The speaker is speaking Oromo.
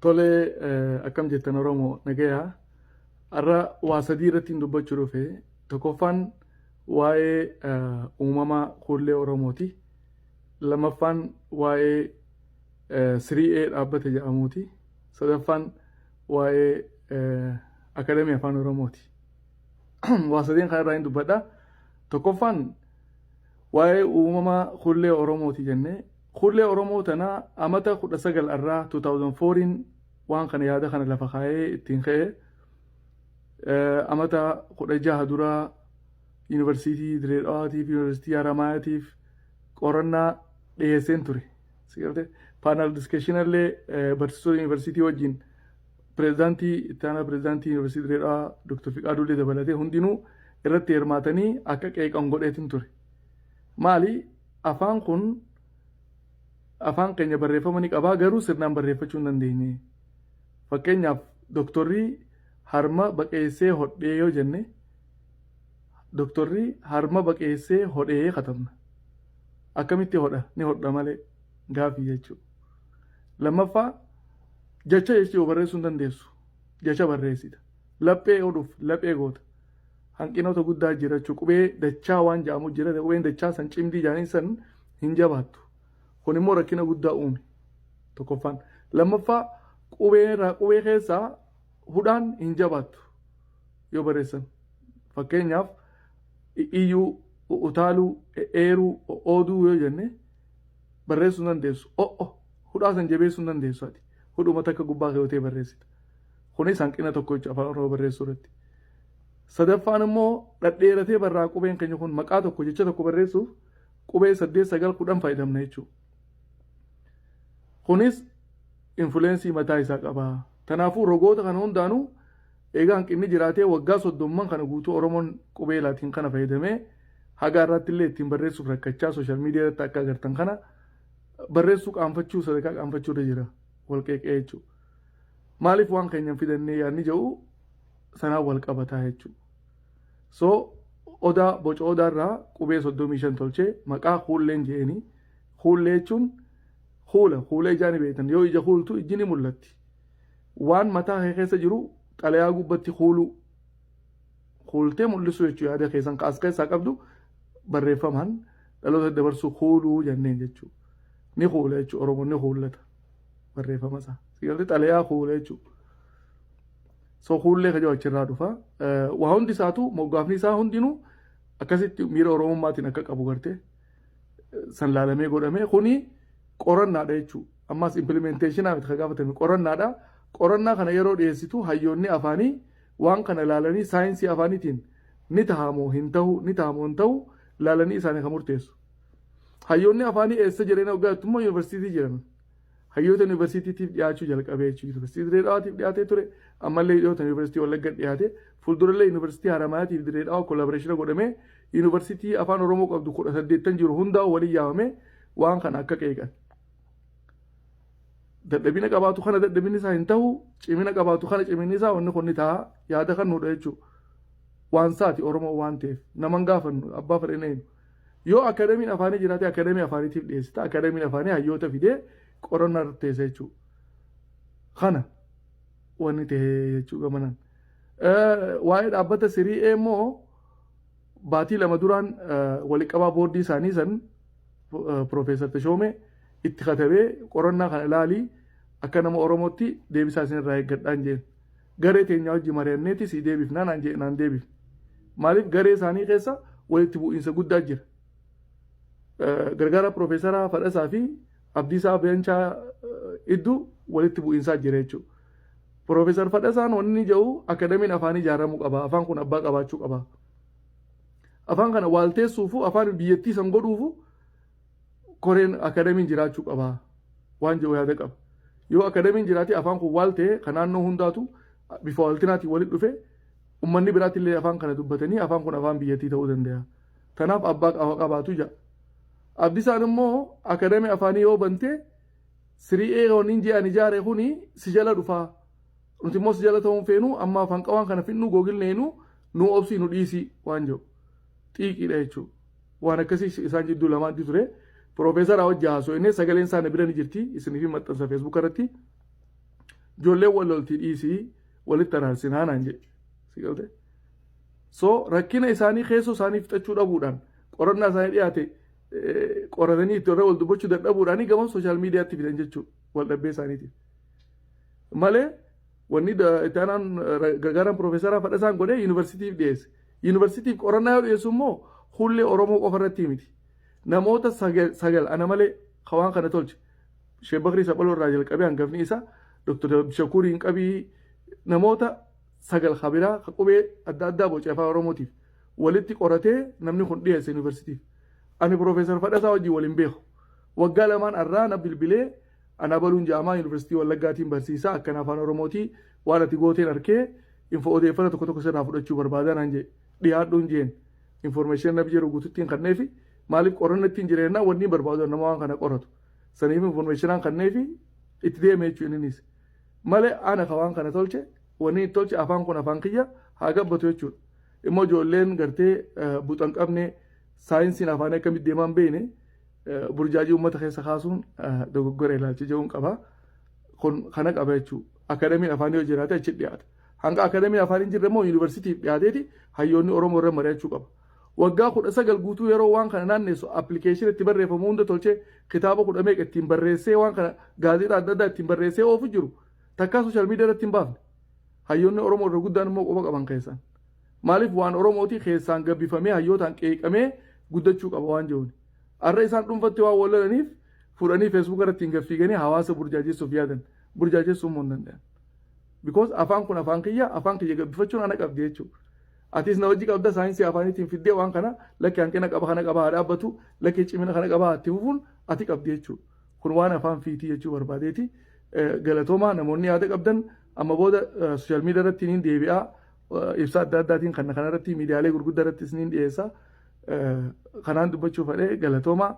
Tole akkam jettan Oromoo nagayaa har'a waa sadii irratti hin dubbachuu dhufe tokkoffaan waa'ee uumamaa kuullee Oromooti. Lammaffaan waa'ee 3A dhaabbate jedhamuuti. Sadaffaan waa'ee Akadeemii Afaan Oromooti. Waa sadiin kan irraa hin dubbadha. Tokkoffaan waa'ee uumamaa kuullee Oromooti jennee kuullee Oromoo tana amata 19 irraa 2004 waan kana yaada kana lafa kaayee ittiin ka'e amata 16 dura yuunivarsiitii Direedhawaatiif yuunivarsiitii Haramaayyaatiif qorannaa dhiyeesseen ture. Sigalte paanal diskeshinallee barsiisota yuunivarsiitii wajjin pireezidaantii itti aanaa pireezidaantii yuunivarsiitii Direedhawaa Dr. Fiqaaduullee dabalatee hundinuu irratti hirmaatanii akka qeeqan godheetin ture. Maali afaan kun afaan keenya barreeffama ni qabaa garuu sirnaan barreeffachuu hin dandeenye. Fakkeenyaaf doktorrii harma baqeessee hodhee yoo jenne doktorrii harma baqeessee hodhee katabna. Akkamitti hodha ni hodha malee gaafii jechuudha. Lammaffaa jecha jechuu barreessuu hin dandeessu. Jecha barreessita. Laphee hodhuuf laphee goota. Hanqinoota guddaa jira jechuudha. Qubee dachaa waan jedhamu jira. Qubeen dachaa san cimdii jaanii san hin jabaattu. Kun immoo rakkina guddaa uume tokkoffaan. Lammaffaa qubee keessaa hudhaan hin jabaattu yoo barreessan. Fakkeenyaaf iyyuu, utaaluu, eeruu, ooduu yoo jenne barreessuu hin dandeessu. Hudhaa san jabeessuu hin dandeessu ati. Hudhuma takka gubbaa keewwatee barreessita. Kunis hanqina tokko jechuudha afaan Oromoo barreessuu irratti. Sadaffaan immoo dhadheeratee barraa qubeen keenya kun maqaa tokko jecha tokko barreessuuf qubee 8, 9, 10 fayyadamna jechuudha. Kunis influensii mataa isaa qaba. Kanaafuu rogoota kana hundaanuu egaa hanqinni jiraatee waggaa 30 kana guutuu Oromoon qubee laatiin kana fayyadamee haga irratti illee ittiin barreessuuf rakkachaa sooshaal miidiyaa irratti akka agartan kana barreessuu qaanfachuu sadarkaa qaanfachuu irra jira wal qeeqee jechuudha. Maaliif waan keenyan fidannee yaadni jedhu sanaan wal qabataa jechuudha. So odaa boca odaa irraa qubee 35 tolchee maqaa huulleen je'anii huullee jechuun huula ijaan beektan yoo ija huultu ijji ni mul'atti. Waan mataa kee keessa jiru xalayaa gubbatti huultee mul'isu jechuudha yaada keessan kaas keessaa qabdu barreeffamaan dhaloota dabarsuu huuluu jenneen jechuudha. Ni huula jechuudha Oromoon ni huullata barreeffama isaa. Sigalti xalayaa huula jechuudha. So huullee ka jawachi irraa dhufa. Waa hundi isaatu moggaafni isaa hundinuu akkasitti miira Oromummaatiin akka qabu gartee san laalamee godhamee kuni qorannaadha jechuudha. Ammas implementeeshinaa miti ka gaafatame qorannaadha. Qorannaa kana yeroo dhiyeessitu hayyoonni afaanii waan kana ilaalanii saayinsii afaaniitiin ni tahamoo hin ta'u ilaalanii isaanii kan murteessu. Hayyoonni afaanii eessa jireenya waggaatti immoo yuunivarsiitii jiran. Hayyoota yuunivarsiitiitiif dhiyaachuu jalqabee jechuudha. Yuunivarsiitii Direedhawaatiif dhiyaatee ture. Ammallee dhiyootan yuunivarsiitii Wallagga dhiyaate. Fuuldurallee yuunivarsiitii Haramaayyaatiif Direedhawaa koolaaboreeshina godhamee yuunivarsiitii afaan Oromoo qabdu 18 jiru hundaa waliin yaamamee waan kana akka qeeqan. Dadhabina qabaatu kana dadhabinni isaa hin ta'u, cimina qabaatu kana ciminni isaa wanni kun ni ta'a yaada kan nuudha jechuudha. Waan saati Oromoo waan ta'eef naman gaafannu abbaa fedhanii hin. Yoo akadeemiin afaanii jiraate akadeemii afaaniitiif dhiyeessita. Akadeemiin afaanii hayyoota fidee qorannaa irratti teessa jechuudha. Kana wanni ta'e jechuudha gamanaan. Waa'ee dhaabbata 3A immoo baatii 2 duraan waliqqabaa boordii isaanii san Profeesar Tashoomee itti katabee qorannaa kana ilaalii akka nama Oromootti deebisaa isinirraa eeggadhaan jeen. Garee teenya wajjin mari'anneeti si deebifnaa naan deebif. Maaliif garee isaanii keessa walitti bu'iinsa guddaa jira. Gargaara Profeesara Fadhasaa fi Abdiisaa Beenchaa iddoo walitti bu'iinsaa jira jechuudha. Profeesar Fadhasaan wanni jedhu akadeemiin afaanii ijaaramuu qaba. Afaan kun abbaa qabaachuu qaba. Afaan kana waalteessuufu afaan biyyattii san godhuufu koreen akadeemiin jiraachuu qaba. Waan jedhu yaada qaba. Yoo akadeemiin jiraate afaan kun waal ta'e kan naannoo hundaatu bifa waaltinaatiin walitti dhufe uummanni biraatti illee afaan kana dubbatanii afaan kun afaan biyyattii ta'uu danda'a. Kanaaf abbaa qabaatu jira. Abdisaan immoo akadeemii afaanii yoo bante 3A waniin je'an ijaare kuni si jala dhufaa. Nuti immoo si jala ta'uun feenu amma afaan qawaan kana finnu googilneenu nu obsii nu dhiisii waan jedhu. Xiiqiidha jechuudha. Waan akkasii isaan jidduu lamaatti ture. Profeesar Awwajji haasoo inni sagaleen isaa na bira ni jirti isiniif maxxansa Facebook irratti ijoollee wal loltii dhiisii walitti araarsinaa naan jedhe si galte so rakkina isaanii keessoo isaanii fixachuu dhabuudhaan qorannaa isaanii dhiyaate qoratanii itti irra wal dubbachuu dadhabuudhaanii gama sooshaal miidiyaatti fidan jechuudha wal dhabbee isaaniitiif malee wanni itti aanaan gargaaraan piroofeesaraa Fadhasaan godhee yuunivarsiitiif dhiyeesse yuunivarsiitiif qorannaa yoo dhiyeessu immoo hullee Oromoo qofa irratti miti namoota sagal ana malee hawaan kana tolche Sheek Bakrii Saphaloo irraa jalqabee hangafni isaa Dr. Shakuriin qabii namoota sagal kabiraa qubee adda addaa boce afaan Oromootiif walitti qoratee namni kun dhiyeesse yuunivarsiitiif ani piroofeesar Fadhasaa wajjin waliin beeku waggaa lamaan irraa na bilbilee ana baluun jaamaa yuunivarsiitii Wallaggaatiin barsiisaa akkana afaan Oromootii waan ati gooteen arkee info odeeffannoo tokko tokko sirraa fudhachuu barbaadan an jee dhiyaadhuun jeen information nabi jiru guututtiin kanneefi maaliif qorannoo ittiin jireenya wanni barbaadu nama waan kana qoratu saniif informationaan kanneefi itti deeme jechuun innis malee ana ka waan kana tolche wanni tolche afaan kun afaan kiyya haa gabbatu jechuudha immoo ijoolleen gartee buxan qabne saayinsiin afaan akkamitti deemaan beene burjaajii uummata keessa kaasuun dogoggora ilaalcha jechuun qaba kun kana qaba jechuudha akademiin afaan yoo jiraate achi dhiyaata hanga akademiin afaan hin jirre immoo yuunivarsiitiif dhiyaateeti hayyoonni Oromoo irra mari'achuu qaba waggaa 19 guutuu yeroo waan kana naannessu appilikeeshinii itti barreeffamu hunda tolchee kitaaba 10 ittiin barreessee waan kana gaazexaa adda addaa ittiin barreessee oofu jiru takkaa sooshaal miidiyaa irratti hin baafne hayyoonni Oromoo irra guddaan immoo qofa qaban keessaan maaliif waan Oromootii keessaan gabbifamee hayyootaan qeeqamee guddachuu qaba waan jiruun arra isaan dhuunfatti waan wallalaniif fuudhanii feesbuuk irratti hin gaffiiganii hawaasa burjaajessuuf yaadan burjaajessuun immoo hin danda'an because afaan kun afaan kiyya gabbifachuun ana qabdi jechuudha atis na wajji qabda saayinsii afaaniitiin fiddee waan kana lakki hanqina qaba kana qaba haa dhaabbatu lakki cimina kana qaba haa itti fufuun ati qabdi jechuudha kun waan afaan fiitii jechuu barbaadeeti galatoomaa namoonni yaada qabdan amma booda sooshaal miidiyaa irratti niin deebi'aa ibsa adda addaatiin kana irratti miidiyaalee gurguddaa irrattis niin dhiyeessa kanaan dubbachuu fedhe galatoomaa